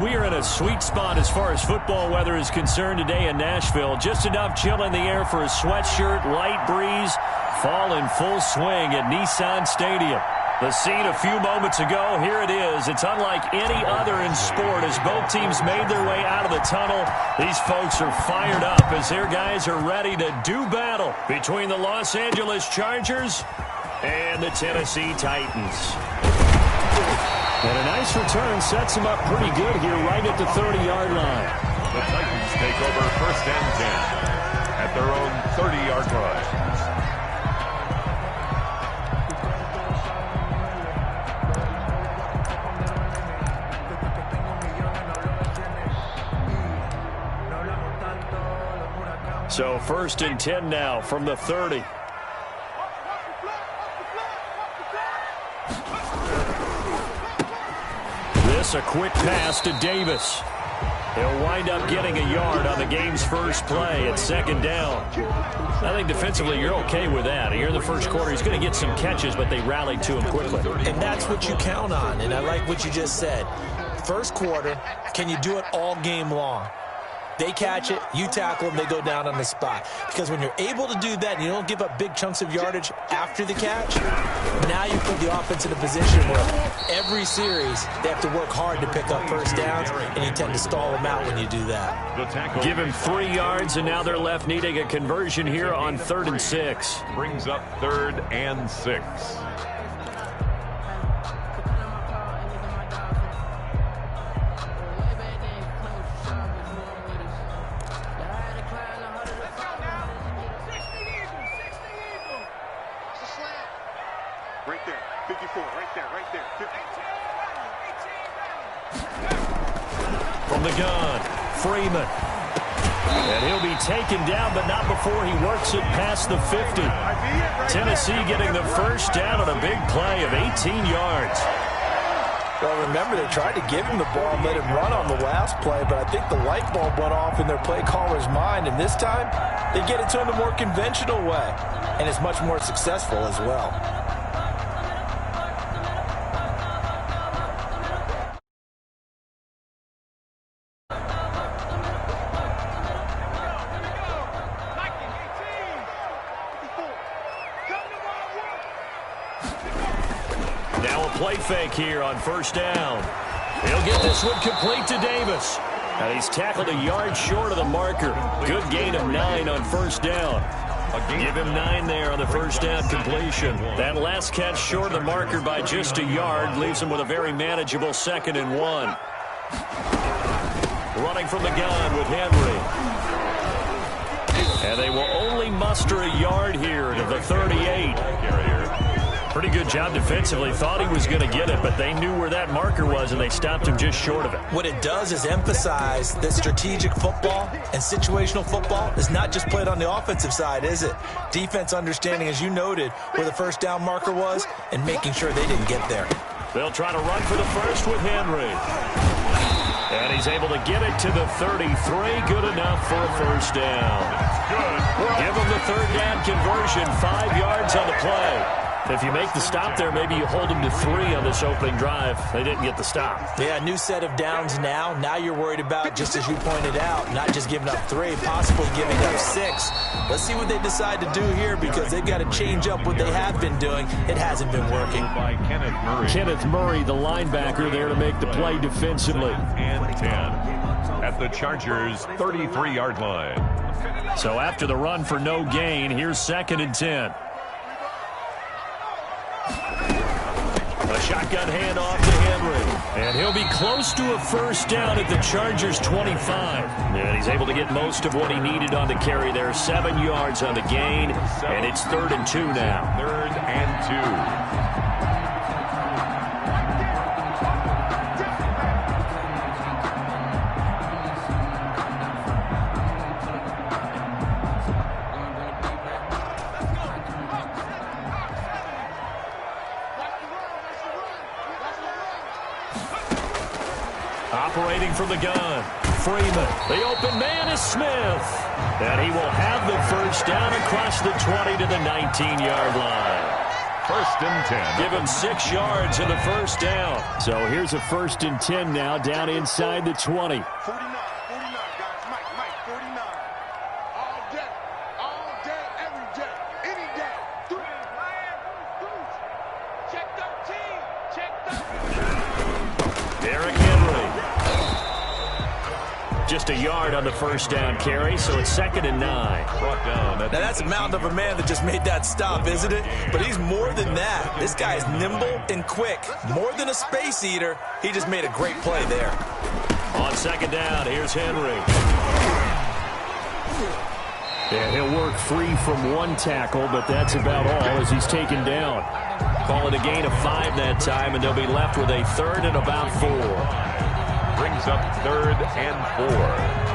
we are in a sweet spot as far as football weather is concerned today in Nashville. Just enough chill in the air for a sweatshirt, light breeze, fall in full swing at Nissan Stadium. The scene a few moments ago, here it is. It's unlike any other in sport as both teams made their way out of the tunnel. These folks are fired up as their guys are ready to do battle between the Los Angeles Chargers and the Tennessee Titans. And a nice return sets them up pretty good here right at the 30-yard line. The Titans take over 1st and 10 at their own 30-yard line. So 1st and 10 now from the 30. This a quick pass to Davis. He'll wind up getting a yard on the game's first play at 2nd down. I think defensively you're okay with that. Here in the first quarter, he's going to get some catches, but they rallied to him quickly. And that's what you count on, and I like what you just said. First quarter, can you do it all game long? They catch it, you tackle them, they go down on the spot. Because when you're able to do that and you don't give up big chunks of yardage after the catch, now you put the offense in a position where every series they have to work hard to pick up 1st downs, and you tend to stall them out when you do that. Give him 3 yards, and now they're left needing a conversion here on 3rd and 6. Brings up 3rd and 6. Right there, 54, right there. 50. From the gun, Freeman. And he'll be taken down, but not before he works it past the 50. Tennessee getting the 1st down on a big play of 18 yards. Well, remember, they tried to give him the ball and let him run on the last play, but I think the light bulb went off in their play caller's mind, and this time they get it to him a more conventional way, and it's much more successful as well. Now a play fake here on 1st down. He'll get this one complete to Davis. And he's tackled a yard short of the marker. Good gain of 9 on 1st down. Give him 9 there on the 1st down completion. That last catch short of the marker by just a yard leaves him with a very manageable 2nd and 1. Running from the gun with Henry. And they will only muster a yard here to the 38. Pretty good job defensively. Thought he was going to get it, but they knew where that marker was, and they stopped him just short of it. What it does is emphasize that strategic football and situational football is not just played on the offensive side, is it? Defense understanding, as you noted, where the 1st down marker was and making sure they didn't get there. They'll try to run for the 1st with Henry. And he's able to get it to the 33. Good enough for a 1st down. Give him the 3rd down conversion. 5 yards on the play. If you make the stop there, maybe you hold them to 3 on this opening drive. They didn't get the stop. Yeah, new set of downs now. Now you're worried about, just as you pointed out, not just giving up 3, possibly giving up 6. Let's see what they decide to do here, because they've got to change up what they have been doing. It hasn't been working. By Kenneth Murray, the linebacker, there to make the play defensively. And 10 at the Chargers' 33-yard line. So after the run for no gain, here's 2nd and 10. A shotgun handoff to Henry. And he'll be close to a 1st down at the Chargers' 25. And he's able to get most of what he needed on the carry there. 7 yards on the gain. And it's 3rd and 2 now. 3rd and 2. Operating from the gun, Freeman. The open man is Smith. And he will have the 1st down across the 20 to the 19-yard line. First and 10. Give him 6 yards in the first down. So here's a 1st and 10 now, down inside the 20. 49, 49, guys. Mike, 49. All day, every day, any day. Check 13. Derrick Henry. Just a yard on the first down carry, so it's 2nd and 9. Brought down. Now, that's a mountain of a man that just made that stop, isn't it? But he's more than that. This guy is nimble and quick. More than a space eater. He just made a great play there. On 2nd down, here's Henry. Yeah, he'll work free from 1 tackle, but that's about all as he's taken down. Call it a gain of 5 that time, and they'll be left with a 3rd and about 4. Brings up 3rd and 4.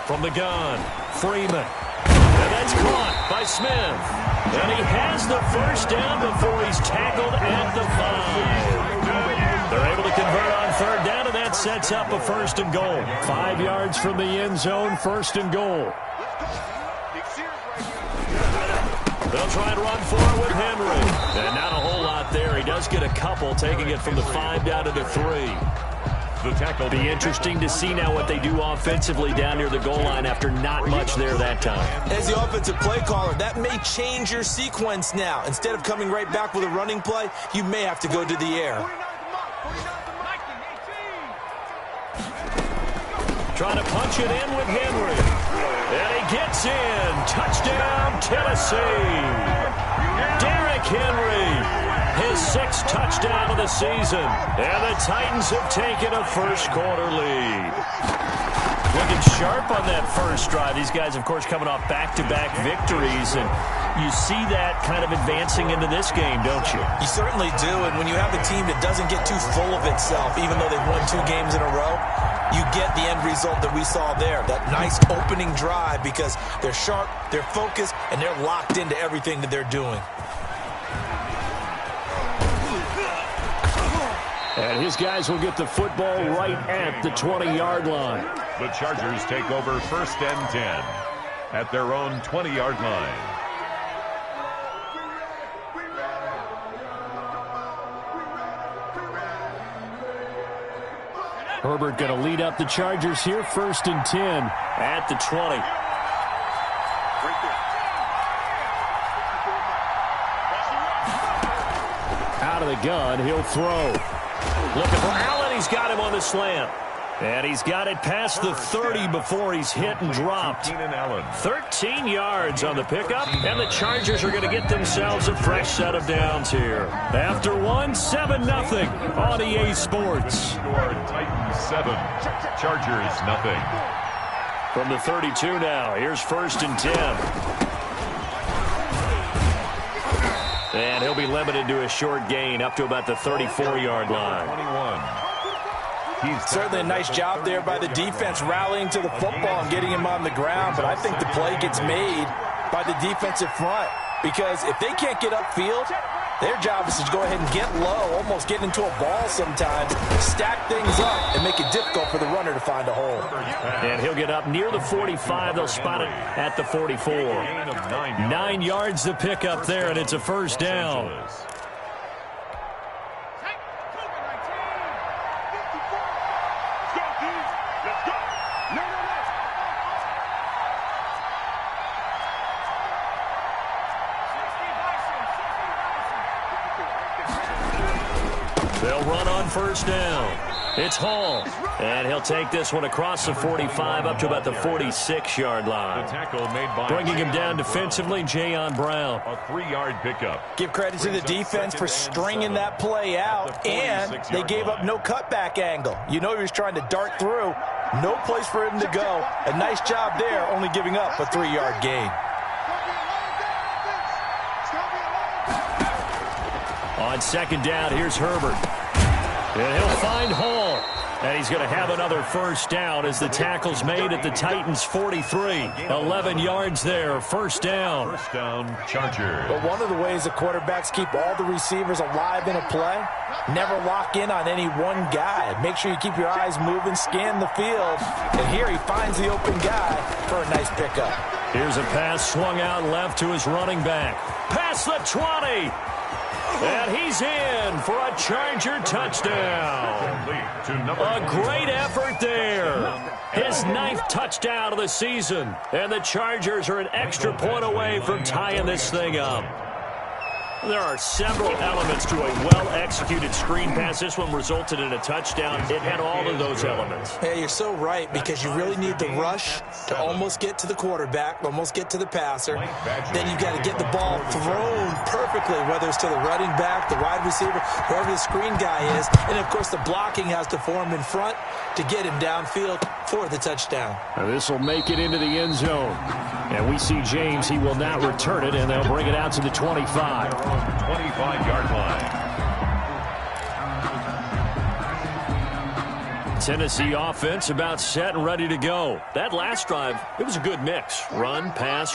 From the gun, Freeman. And that's caught by Smith. And he has the first down before he's tackled at the 5. They're able to convert on 3rd down, and that sets up a 1st and goal. 5 yards from the end zone, 1st and goal. They'll try and run for it with Henry. And not a whole lot there. He does get a couple, taking it from the 5 down to the 3. The tackle. Be interesting to see now what they do offensively down near the goal line after not much there that time. As the offensive play caller, that may change your sequence now. Instead of coming right back with a running play, you may have to go to the air. Trying to punch it in with Henry. And he gets in. Touchdown, Tennessee. Derrick Henry, his 6th touchdown of the season. And the Titans have taken a first-quarter lead. Looking sharp on that first drive. These guys, of course, coming off back-to-back victories. And you see that kind of advancing into this game, don't you? You certainly do. And when you have a team that doesn't get too full of itself, even though they've won 2 games in a row, you get the end result that we saw there, that nice opening drive, because they're sharp, they're focused, and they're locked into everything that they're doing. And his guys will get the football right at the 20-yard line. The Chargers take over 1st and 10 at their own 20-yard line. Herbert going to lead up the Chargers here, 1st and 10 at the 20. Out of the gun, he'll throw. Looking for Allen, he's got him on the slant. And he's got it past the 30 before he's hit and dropped. 13 yards on the pickup, and the Chargers are going to get themselves a fresh set of downs here. After 1, 7-0 on EA Sports. Score Titans 7, Chargers nothing. From the 32 now, here's 1st and 10. And he'll be limited to a short gain up to about the 34-yard line. 21. Certainly a nice job there by the defense rallying to the football and getting him on the ground, but I think the play gets made by the defensive front, because if they can't get upfield, their job is to go ahead and get low, almost get into a ball sometimes, stack things up, and make it difficult for the runner to find a hole. And he'll get up near the 45. They'll spot it at the 44. 9 yards to pick up there, and it's a 1st down. They'll run on 1st down. It's Hall. And he'll take this one across the 45 up to about the 46-yard line. The tackle made by bringing him down defensively, Jayon Brown. A 3-yard pickup. Give credit to the defense for stringing that play out, and they gave up no cutback angle. You know he was trying to dart through. No place for him to go. A nice job there, only giving up a 3-yard gain. On 2nd down, here's Herbert. And he'll find Hall. And he's going to have another first down as the tackle's made at the Titans' 43. 11 yards there, first down. First down, Chargers. But one of the ways the quarterbacks keep all the receivers alive in a play, never lock in on any one guy. Make sure you keep your eyes moving, scan the field. And here he finds the open guy for a nice pickup. Here's a pass swung out left to his running back. Past the 20. And he's in for a Charger touchdown. A great effort there. His 9th touchdown of the season. And the Chargers are an extra point away from tying this thing up. There are several elements to a well-executed screen pass. This one resulted in a touchdown. It had all of those elements. Yeah, you're so right, because you really need the rush to almost get to the quarterback, almost get to the passer. Then you've got to get the ball thrown perfectly, whether it's to the running back, the wide receiver, whoever the screen guy is. And, of course, the blocking has to form in front to get him downfield for the touchdown. This will make it into the end zone. And we see James. He will not return it, and they'll bring it out to the 25. 25-yard line. Tennessee offense about set and ready to go. That last drive, it was a good mix. Run, pass,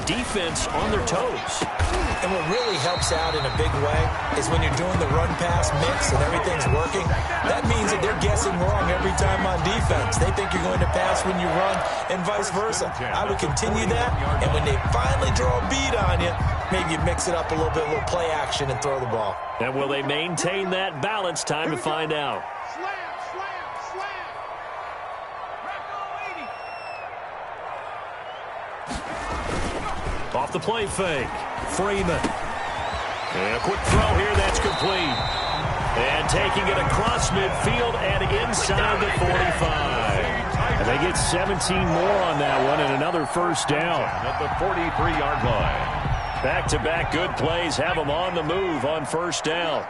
defense on their toes. And what really helps out in a big way is when you're doing the run-pass mix and everything's working, that means that they're guessing wrong every time on defense. They think you're going to pass when you run and vice versa. I would continue that, and when they finally draw a beat on you, maybe you mix it up a little bit, a little play action, and throw the ball. And will they maintain that balance? Time to find out. Off the play fake. Freeman. And a quick throw here. That's complete. And taking it across midfield and inside the 45. And they get 17 more on that one and another first down. At the 43-yard line. Back-to-back good plays have them on the move on first down.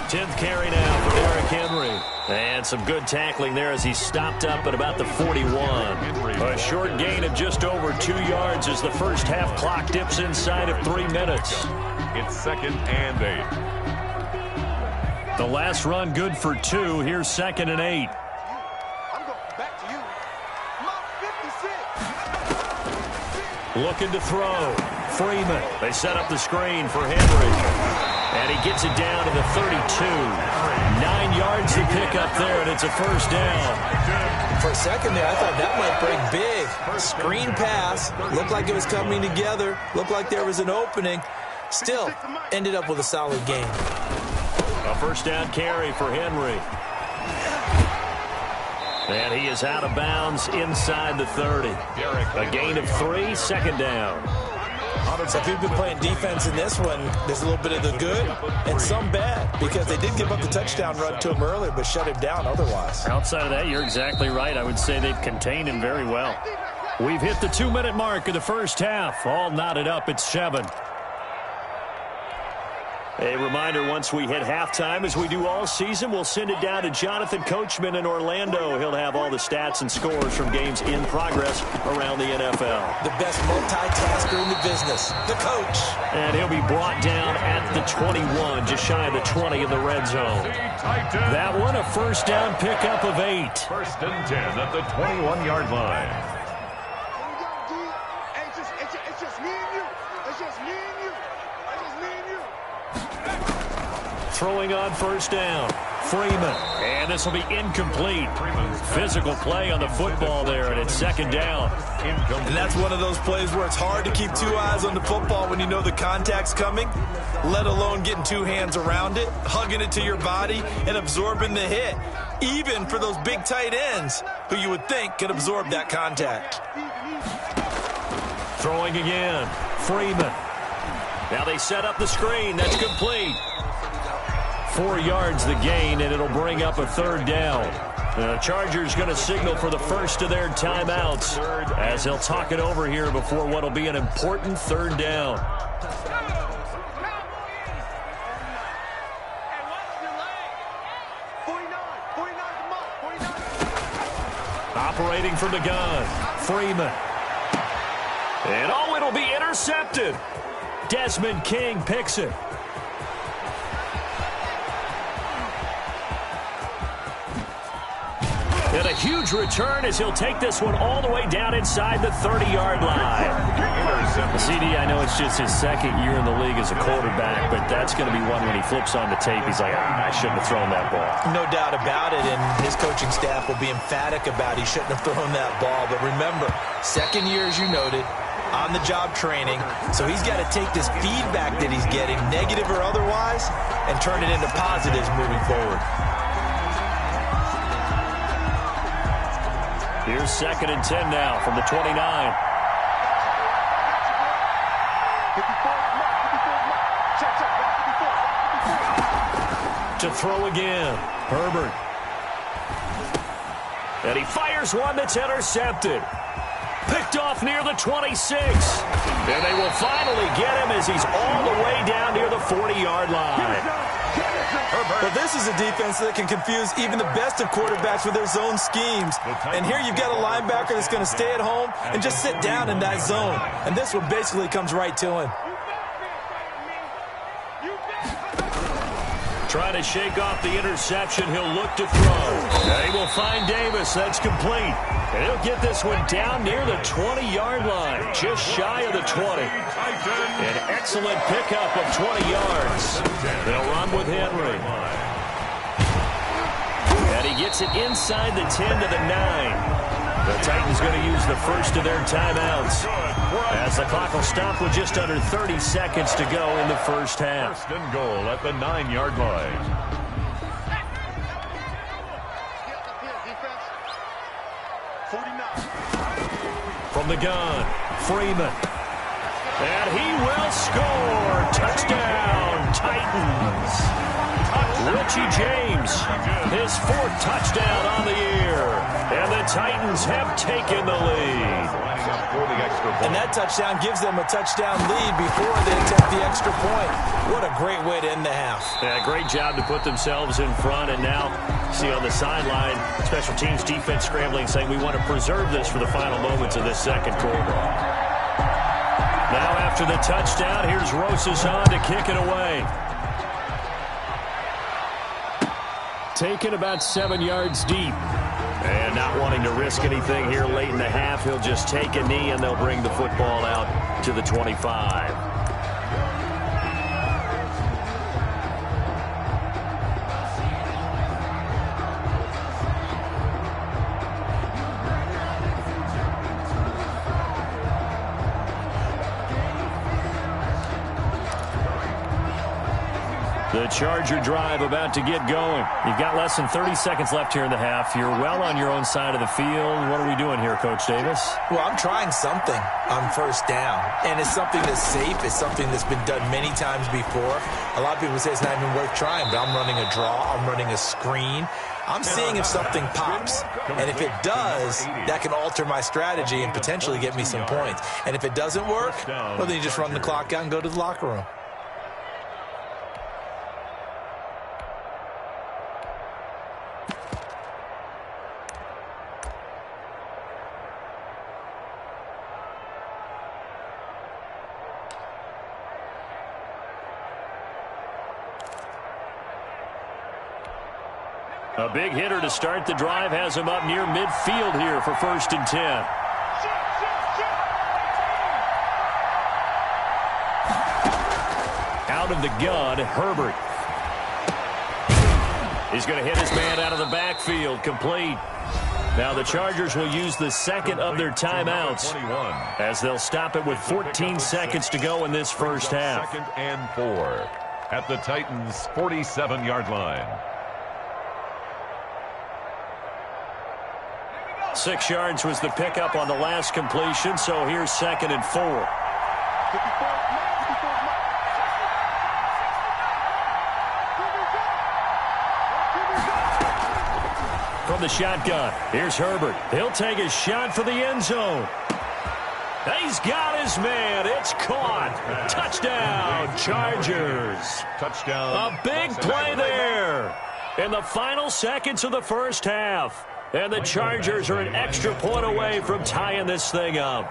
10th carry now for Derrick Henry. And some good tackling there as he stopped up at about the 41. A short gain of just over 2 yards as the first half clock dips inside of 3 minutes. It's 2nd and 8. The last run good for 2. Here's 2nd and 8. I'm going back to you. Mark 56. Looking to throw. Freeman. They set up the screen for Henry. And he gets it down to the 32. 9 yards to pick up there, and it's a first down. For a second there, I thought that might break big. Screen pass. Looked like it was coming together. Looked like there was an opening. Still, ended up with a solid gain. A first down carry for Henry. And he is out of bounds inside the 30. A gain of 3, 2nd down. So if you've been playing defense in this one, there's a little bit of the good and some bad, because they did give up the touchdown run to him earlier but shut him down otherwise. Outside of that, you're exactly right. I would say they've contained him very well. We've hit the 2-minute mark of the first half. All knotted up at 7. A reminder, once we hit halftime, as we do all season, we'll send it down to Jonathan Coachman in Orlando. He'll have all the stats and scores from games in progress around the NFL. The best multitasker in the business, the coach. And he'll be brought down at the 21, just shy of the 20 in the red zone. That one, a first down pickup of 8. 1st and 10 at the 21-yard line. It's just me and you. It's just me and you. It's just me and you. Throwing on first down. Freeman. And this will be incomplete. Physical play on the football there, and it's 2nd down. And that's one of those plays where it's hard to keep 2 eyes on the football when you know the contact's coming, let alone getting 2 hands around it, hugging it to your body, and absorbing the hit. Even for those big tight ends who you would think could absorb that contact. Throwing again. Freeman. Now they set up the screen. That's complete. 4 yards the gain, and it'll bring up a 3rd down. The Chargers going to signal for the first of their timeouts as they'll talk it over here before what will be an important 3rd down. Operating from the gun. Freeman. And it'll be intercepted. Desmond King picks it. And a huge return as he'll take this one all the way down inside the 30-yard line. CD, I know it's just his second year in the league as a quarterback, but that's going to be one when he flips on the tape. He's like, I shouldn't have thrown that ball. No doubt about it, and his coaching staff will be emphatic about he shouldn't have thrown that ball. But remember, second year, as you noted, on-the-job training, so he's got to take this feedback that he's getting, negative or otherwise, and turn it into positives moving forward. Here's 2nd and 10 now from the 29. To throw again, Herbert. And he fires one that's intercepted. Picked off near the 26. And they will finally get him as he's all the way down near the 40-yard line. But this is a defense that can confuse even the best of quarterbacks with their zone schemes. And here you've got a linebacker that's going to stay at home and just sit down in that zone. And this one basically comes right to him. Trying to shake off the interception. He'll look to throw. And he will find Davis. That's complete. And he'll get this one down near the 20-yard line, just shy of the 20. An excellent pickup of 20 yards. They'll run with Henry. And he gets it inside the 10 to the 9. The Titans going to use the first of their timeouts as the clock will stop with just under 30 seconds to go in the first half. 1st and goal at the 9-yard line. From the gun, Freeman. And he will score. Touchdown, Titans. Richie James, his 4th touchdown on the year. And the Titans have taken the lead. And that touchdown gives them a touchdown lead before they attempt the extra point. What a great way to end the half. Yeah, great job to put themselves in front. And now, see on the sideline, special teams defense scrambling, saying we want to preserve this for the final moments of this second quarter. Now after the touchdown, here's Rosas on to kick it away. Taken about 7 yards deep. And not wanting to risk anything here late in the half, he'll just take a knee and they'll bring the football out to the 25. The Charger drive about to get going. You've got less than 30 seconds left here in the half. You're well on your own side of the field. What are we doing here, Coach Davis? Well, I'm trying something on 1st down. And it's something that's safe. It's something that's been done many times before. A lot of people say it's not even worth trying, but I'm running a draw. I'm running a screen. I'm seeing if something pops. And if it does, that can alter my strategy and potentially get me some points. And if it doesn't work, well, then you just run the clock out and go to the locker room. A big hitter to start the drive has him up near midfield here for 1st and 10. Out of the gun, Herbert. He's going to hit his man out of the backfield, complete. Now the Chargers will use the 2nd of their timeouts as they'll stop it with 14 seconds to go in this first half. 2nd and 4 at the Titans' 47-yard line. 6 yards was the pickup on the last completion, so here's 2nd and 4. From the shotgun, here's Herbert. He'll take a shot for the end zone. He's got his man. It's caught. Touchdown, Chargers. Touchdown. A big play there in the final seconds of the first half. And the Chargers are an extra point away from tying this thing up.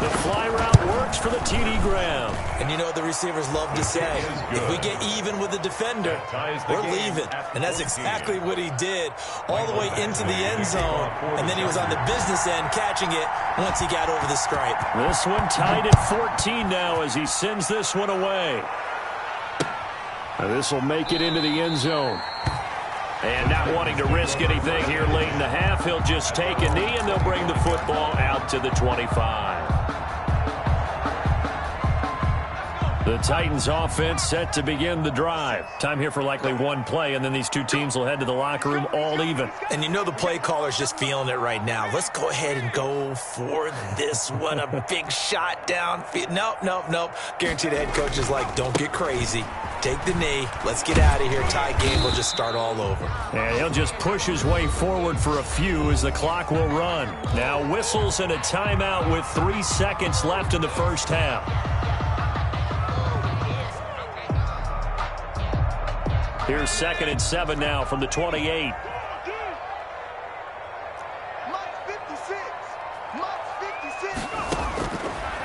The fly route works for the TD Graham. And you know what the receivers love to say? If we get even with the defender, we're leaving. And that's exactly what he did, all the way into the end zone. And then he was on the business end catching it once he got over the stripe. This one tied at 14 now as he sends this one away. This will make it into the end zone. And not wanting to risk anything here late in the half, he'll just take a knee and they'll bring the football out to the 25. The Titans offense set to begin the drive. Time here for likely one play, and then these two teams will head to the locker room all even. And you know the play caller's just feeling it right now. Let's go ahead and go for this one. A big shot downfield. Nope. Guaranteed the head coach is like, don't get crazy. Take the knee. Let's get out of here. Tie game will just start all over. And he'll just push his way forward for a few as the clock will run. Now whistles and a timeout with 3 seconds left in the first half. Here's 2nd and 7 now from the 28.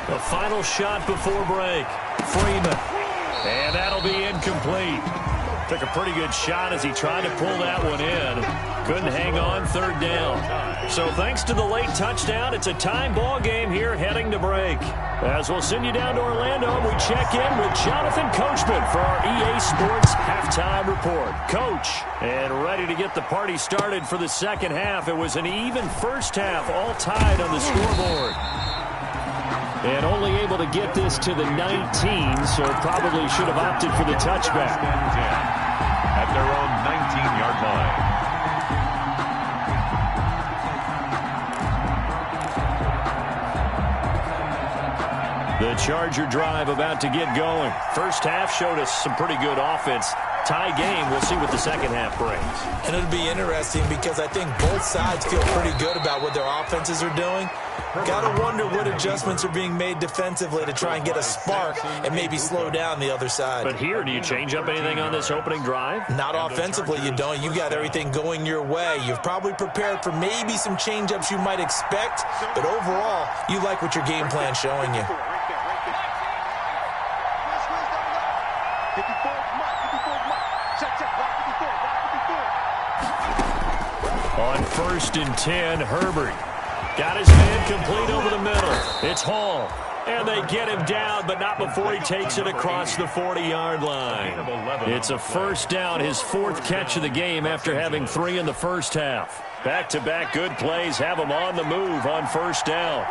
The final shot before break. Freeman. And that'll be incomplete. Took a pretty good shot as he tried to pull that one in. Couldn't hang on, 3rd down. So thanks to the late touchdown, it's a time ball game here heading to break. As we'll send you down to Orlando, we check in with Jonathan Coachman for our EA Sports Halftime Report. Coach, and ready to get the party started for the second half. It was an even first half, all tied on the scoreboard. And only able to get this to the 19, so probably should have opted for the touchback. At their own 19-yard line. The Charger drive about to get going. First half showed us some pretty good offense. Tie game, we'll see what the second half brings. And it'll be interesting because I think both sides feel pretty good about what their offenses are doing. Got to wonder what adjustments are being made defensively to try and get a spark and maybe slow down the other side. But here, do you change up anything on this opening drive? Not offensively, you don't. You got everything going your way. You've probably prepared for maybe some change-ups you might expect, but overall, you like what your game plan's showing you. On 1st and 10, Herbert. Got his man complete over the middle. It's Hall. And they get him down, but not before he takes it across the 40-yard line. It's a first down, his 4th catch of the game after having 3 in the first half. Back-to-back good plays have him on the move on first down.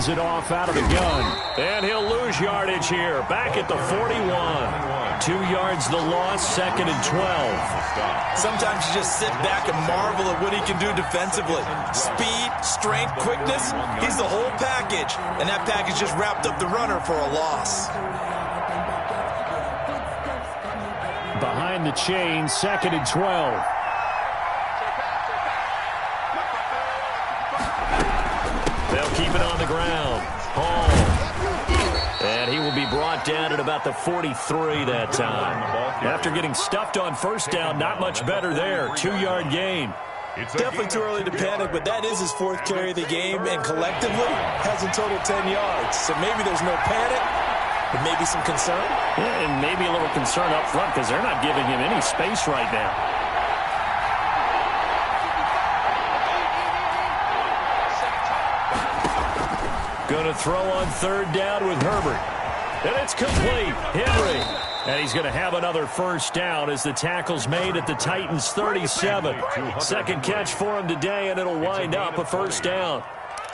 It off out of the gun, and he'll lose yardage here. Back at the 41. 2 yards the loss, 2nd and 12. Sometimes you just sit back and marvel at what he can do defensively. Speed, strength, quickness, he's the whole package. And that package just wrapped up the runner for a loss. Behind the chain, 2nd and 12. They'll keep it on the ground. Hall. And he will be brought down at about the 43 that time. After getting stuffed on first down, not much better there. 2-yard gain. It's definitely too early to panic, but that is his 4th carry of the game, and collectively has in total 10 yards. So maybe there's no panic, but maybe some concern. Yeah, and maybe a little concern up front because they're not giving him any space right now. Going to throw on 3rd down with Herbert. And it's complete. Henry. And he's going to have another first down as the tackle's made at the Titans' 37. 2nd catch for him today, and it'll wind up a first down.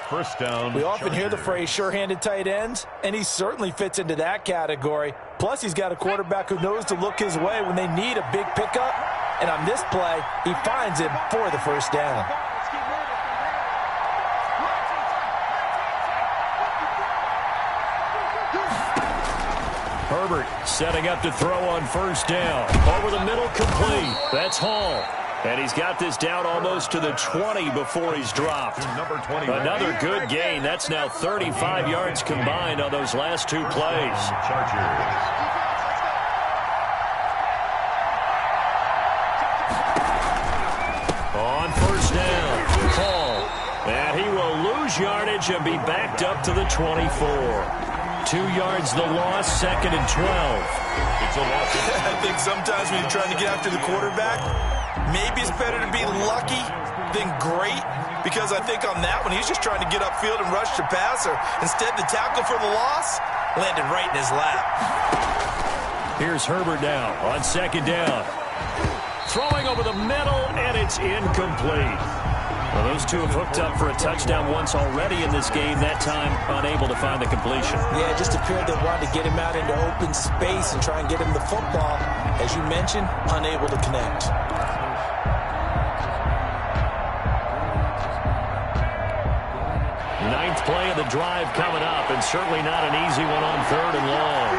First down. We often hear the phrase sure-handed tight ends, and he certainly fits into that category. Plus, he's got a quarterback who knows to look his way when they need a big pickup. And on this play, he finds him for the first down. Herbert setting up to throw on first down. Over the middle, complete. That's Hall. And he's got this down almost to the 20 before he's dropped. Another good gain. That's now 35 yards combined on those last 2 plays. lose yardage and be backed up to the 24. 2 yards the loss, 2nd and 12. It's a loss. I think sometimes when you're trying to get after the quarterback, maybe it's better to be lucky than great, because I think on that one, he's just trying to get upfield and rush the passer. Instead, the tackle for the loss landed right in his lap. Here's Herbert now on 2nd down. Throwing over the middle, and it's incomplete. Well, those two have hooked up for a touchdown once already in this game, that time unable to find the completion. Yeah, it just appeared they wanted to get him out into open space and try and get him the football. As you mentioned, unable to connect. Ninth play of the drive coming up, and certainly not an easy one on 3rd and long.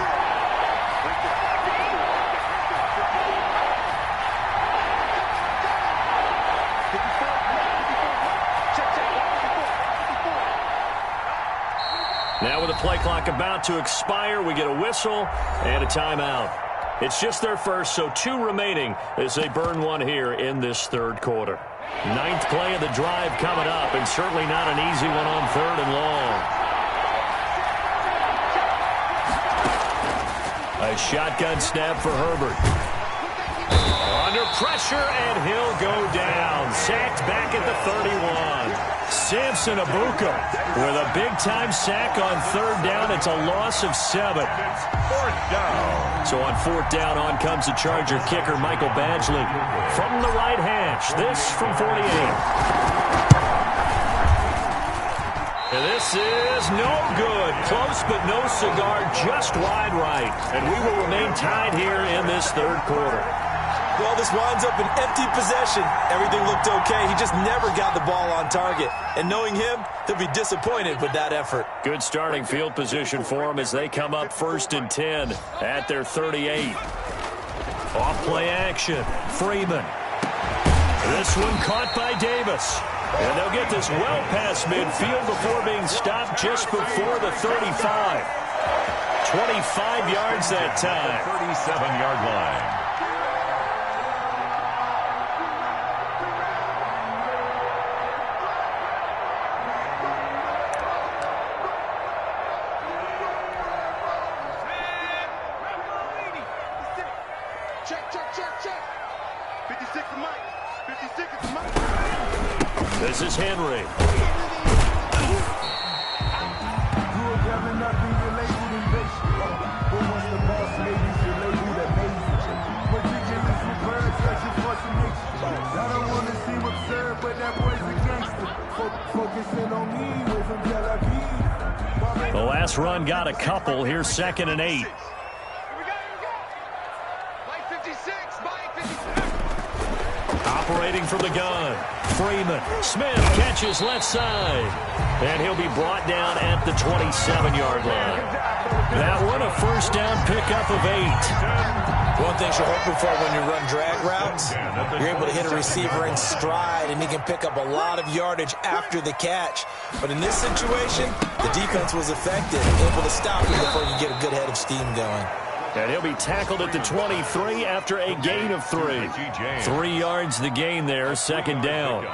Now with the play clock about to expire, we get a whistle and a timeout. It's just their first, so 2 remaining as they burn one here in this 3rd quarter. Ninth play of the drive coming up, and certainly not an easy one on 3rd and long. A shotgun snap for Herbert. Under pressure, and he'll go down. Sacked back at the 31. Samson Abuka with a big-time sack on 3rd down. It's a loss of 7. 4th down. So on 4th down, on comes the Charger kicker, Michael Badgley, from the right hash. This from 48. And this is no good. Close but no cigar, just wide right. And we will remain tied here in this 3rd quarter. Well, this winds up an empty possession. Everything looked okay. He just never got the ball on target. And knowing him, he'll be disappointed with that effort. Good starting field position for him as they come up 1st and 10 at their 38. Off play action. Freeman. This one caught by Davis. And they'll get this well past midfield before being stopped just before the 35. 25 yards that time. 37-yard line. This is Henry. The last run got a couple. Here's 2nd and 8. Operating from the gun. Freeman. Smith catches left side. And he'll be brought down at the 27-yard line. That one a 1st down pickup of 8. One thing you're hoping for when you run drag routes, you're able to hit a receiver in stride, and he can pick up a lot of yardage after the catch. But in this situation, the defense was effective, able to stop him before you get a good head of steam going. And he'll be tackled at the 23 after a gain of 3. 3 yards the gain there, 2nd down.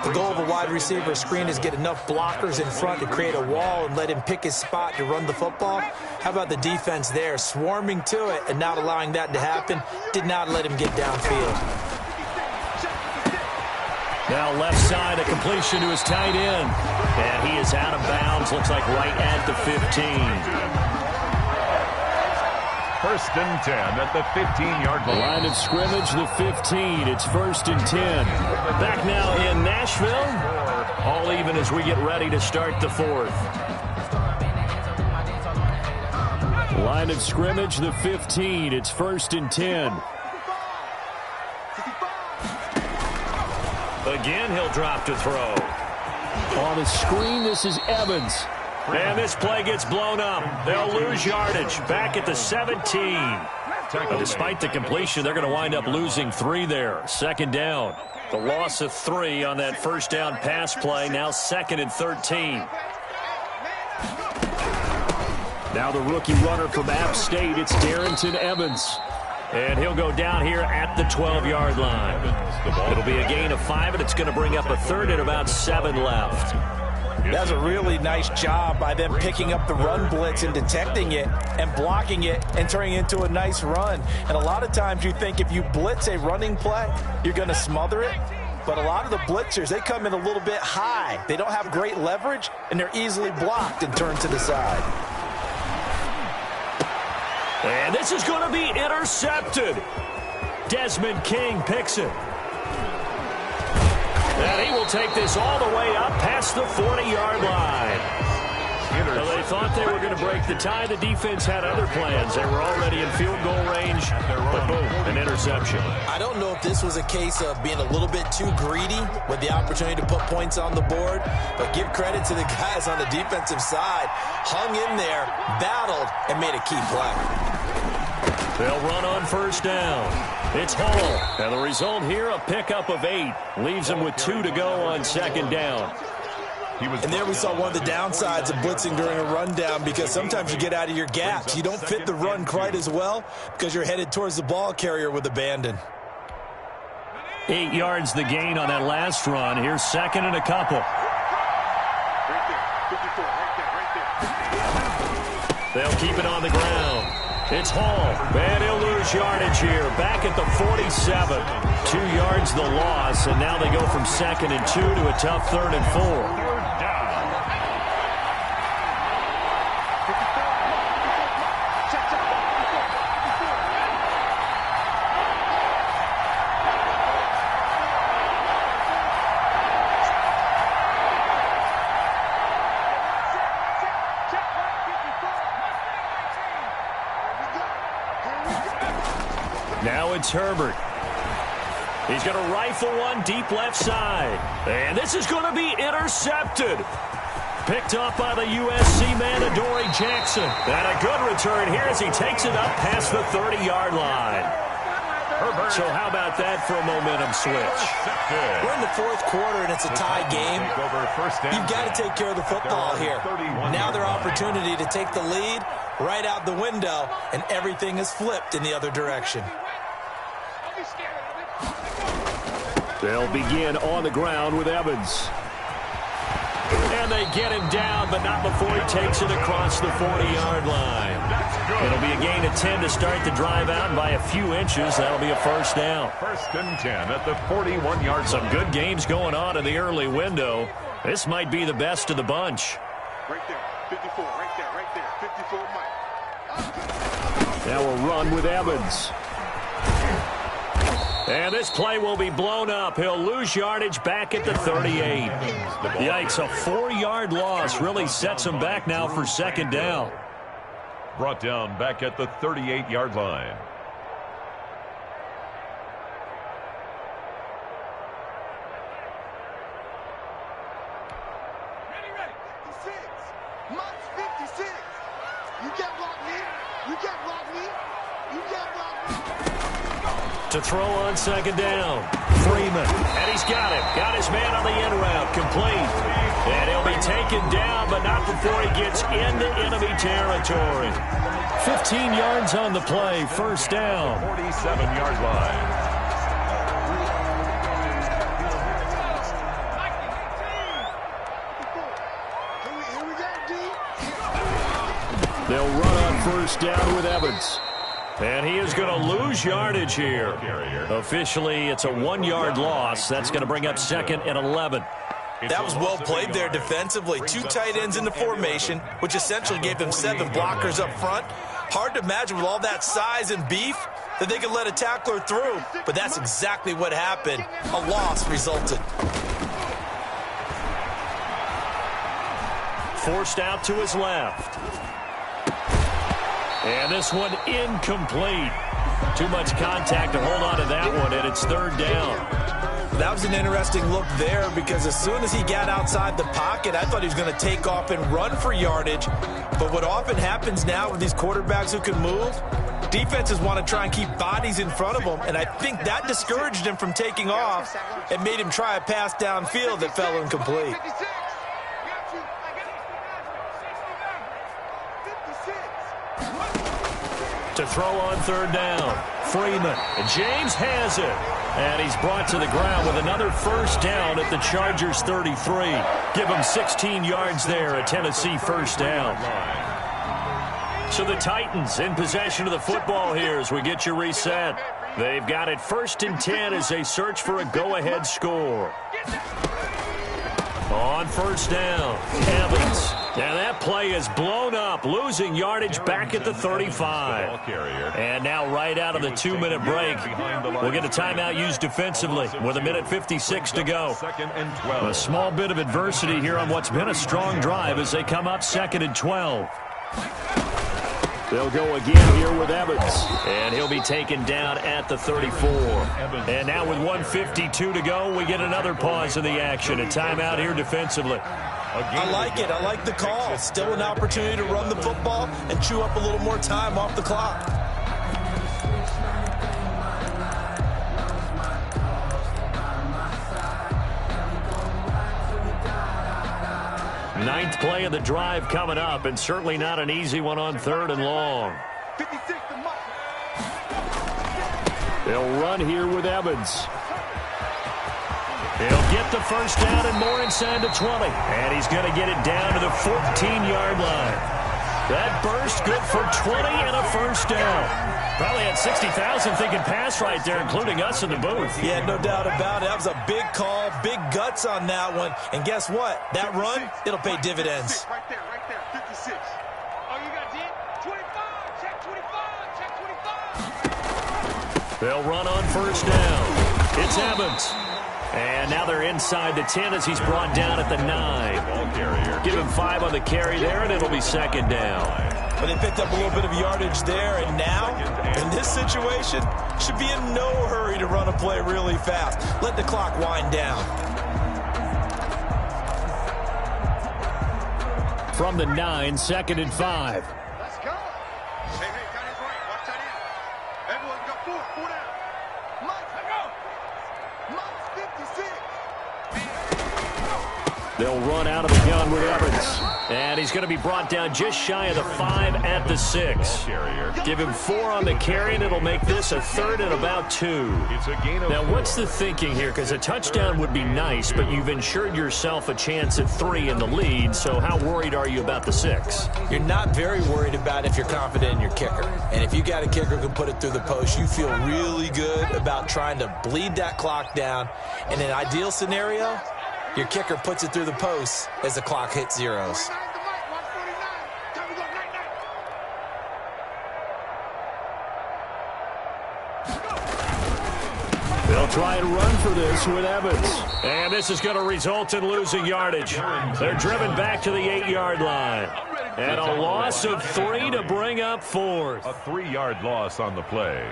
The goal of a wide receiver screen is get enough blockers in front to create a wall and let him pick his spot to run the football. How about the defense there, swarming to it and not allowing that to happen? Did not let him get downfield. Now left side, a completion to his tight end. And he is out of bounds, looks like right at the 15. 1st and 10 at the 15-yard line. Line of scrimmage, the 15. It's 1st and 10. Back now in Nashville. All even as we get ready to start the 4th. Line of scrimmage, the 15. It's 1st and 10. Again, he'll drop to throw. On the screen, this is Evans. And this play gets blown up. They'll lose yardage back at the 17. But despite the completion, they're going to wind up losing 3 there. 2nd down. The loss of 3 on that 1st down pass play. Now 2nd and 13. Now the rookie runner from App State, it's Darrington Evans. And he'll go down here at the 12-yard line. It'll be a gain of 5, and it's going to bring up a 3rd and about 7 left. That's a really nice job by them picking up the run blitz and detecting it and blocking it and turning it into a nice run. And a lot of times you think if you blitz a running play, you're going to smother it. But a lot of the blitzers, they come in a little bit high. They don't have great leverage, and they're easily blocked and turned to the side. And this is going to be intercepted. Desmond King picks it. And he will take this all the way up past the 40-yard line. Well, they thought they were going to break the tie. The defense had other plans. They were already in field goal range, but boom, an interception. I don't know if this was a case of being a little bit too greedy with the opportunity to put points on the board, but give credit to the guys on the defensive side. Hung in there, battled, and made a key play. They'll run on first down. It's Hall. And the result here, a pickup of 8. Leaves them with 2 to go on second down. And there we saw one of the downsides of blitzing during a rundown, because sometimes you get out of your gaps. You don't fit the run quite as well because you're headed towards the ball carrier with abandon. 8 yards the gain on that last run. Here's second and a couple. They'll keep it on the ground. It's Hall, and he'll lose yardage here. Back at the 47. 2 yards the loss, and now they go from 2nd and 2 to a tough 3rd and 4. Now it's Herbert. He's going to rifle one deep left side. And this is going to be intercepted. Picked up by the USC man, Adoree Jackson. And a good return here as he takes it up past the 30-yard line. Herbert. So how about that for a momentum switch? We're in the 4th quarter, and it's a tie game. You've got to take care of the football here. Now their opportunity to take the lead right out the window, and everything is flipped in the other direction. They'll begin on the ground with Evans. And they get him down, but not before he takes it across the 40-yard line. It'll be a gain of 10 to start the drive out, and by a few inches, that'll be a first down. 1st and 10 at the 41-yard line. Some good games going on in the early window. This might be the best of the bunch. Right there, 54, right there, 54 Mike. Now we'll run with Evans. And this play will be blown up. He'll lose yardage back at the 38. Yikes, a 4-yard loss really sets him back now for second down. Brought down back at the 38-yard line. Ready. 56. Mike's 56. You can't block me. You can't block me. You can't block me. To throw on second down. Freeman. And he's got him. Got his man on the end route. Complete. And he'll be taken down, but not before he gets into enemy territory. 15 yards on the play. First down. 47-yard line. Here we go, D. They'll run on first down with Evans. And he is going to lose yardage here. Officially, it's a 1-yard loss. That's going to bring up 2nd and 11. That was well played there defensively. 2 tight ends in the formation, which essentially gave them 7 blockers up front. Hard to imagine with all that size and beef that they could let a tackler through, but that's exactly what happened. A loss resulted. Forced out to his left. And this one incomplete. Too much contact to hold on to that one, and it's 3rd down. That was an interesting look there, because as soon as he got outside the pocket, I thought he was going to take off and run for yardage. But what often happens now with these quarterbacks who can move, defenses want to try and keep bodies in front of them, and I think that discouraged him from taking off and made him try a pass downfield that fell incomplete. 56. To throw on 3rd down. Freeman. And James has it. And he's brought to the ground with another first down at the Chargers' 33. Give him 16 yards there, a Tennessee first down. So the Titans in possession of the football here as we get you reset. They've got it 1st and 10 as they search for a go-ahead score. On first down, Evans. And that play is blown up, losing yardage back at the 35. And now right out of the 2-minute break, we'll get a timeout used defensively with 1:56 to go. A small bit of adversity here on what's been a strong drive as they come up 2nd and 12. They'll go again here with Evans, and he'll be taken down at the 34. And now with 1:52 to go, we get another pause in the action. A timeout here defensively. I like it. I like the call. Still an opportunity to run the football and chew up a little more time off the clock. Ninth play of the drive coming up, and certainly not an easy one on 3rd and long. They'll run here with Evans. He'll get the first down and more inside the 20. And he's going to get it down to the 14-yard line. That burst good for 20 and a first down. Probably had 60,000 thinking pass right there, including us in the booth. Yeah, no doubt about it. That was a big call, big guts on that one. And guess what? That run, it'll pay dividends. Right there, 56. Oh, you got 10? 25, check 25, check 25. They'll run on first down. It's Evans. And now they're inside the 10 as he's brought down at the 9. Give him 5 on the carry there, and it'll be 2nd down. But they picked up a little bit of yardage there, and now, in this situation, should be in no hurry to run a play really fast. Let the clock wind down. From the 9, 2nd and 5. Let's go. Hey, tight end's right. Watch tight end. Everyone got 4 down. Mike, let go. Mike's 56. They'll run out of the gun with Evans. And he's going to be brought down just shy of the 5 at the 6. Give him 4 on the carry, and it'll make this a 3rd and about 2. Now, what's the thinking here? Because a touchdown would be nice, but you've ensured yourself a chance at 3 in the lead. So how worried are you about the 6? You're not very worried about if you're confident in your kicker. And if you got a kicker who can put it through the post, you feel really good about trying to bleed that clock down. In an ideal scenario, your kicker puts it through the post as the clock hits zeros. They'll try and run for this with Evans. And this is going to result in losing yardage. They're driven back to the 8-yard line. And a loss of 3 to bring up 4th. A 3-yard loss on the play.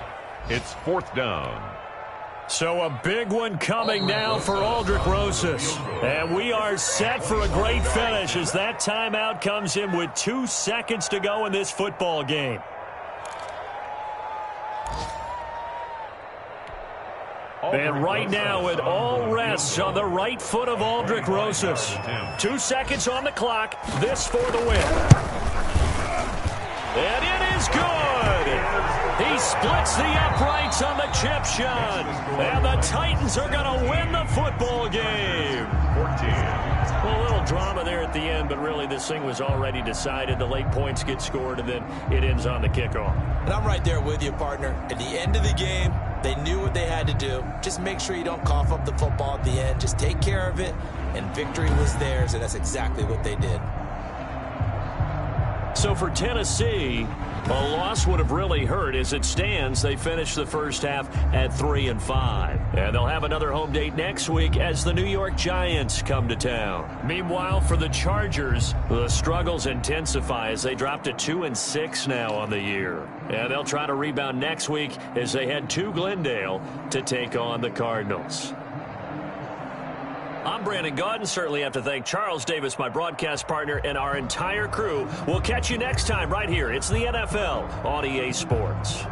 It's 4th down. So a big one coming now for Aldrick Rosas. And we are set for a great finish as that timeout comes in with 2 seconds to go in this football game. And right now it all rests on the right foot of Aldrick Rosas. 2 seconds on the clock. This for the win. And it is good. He splits the uprights on the chip shot. And the Titans are going to win the football game. 14. Well, a little drama there at the end, but really this thing was already decided. The late points get scored, and then it ends on the kickoff. And I'm right there with you, partner. At the end of the game, they knew what they had to do. Just make sure you don't cough up the football at the end. Just take care of it, and victory was theirs, and that's exactly what they did. So for Tennessee, a loss would have really hurt. As it stands, they finished the first half at 3-5. And they'll have another home date next week as the New York Giants come to town. Meanwhile, for the Chargers, the struggles intensify as they drop to 2-6 now on the year. And they'll try to rebound next week as they head to Glendale to take on the Cardinals. I'm Brandon Gaudin. Certainly have to thank Charles Davis, my broadcast partner, and our entire crew. We'll catch you next time right here. It's the NFL on EA Sports.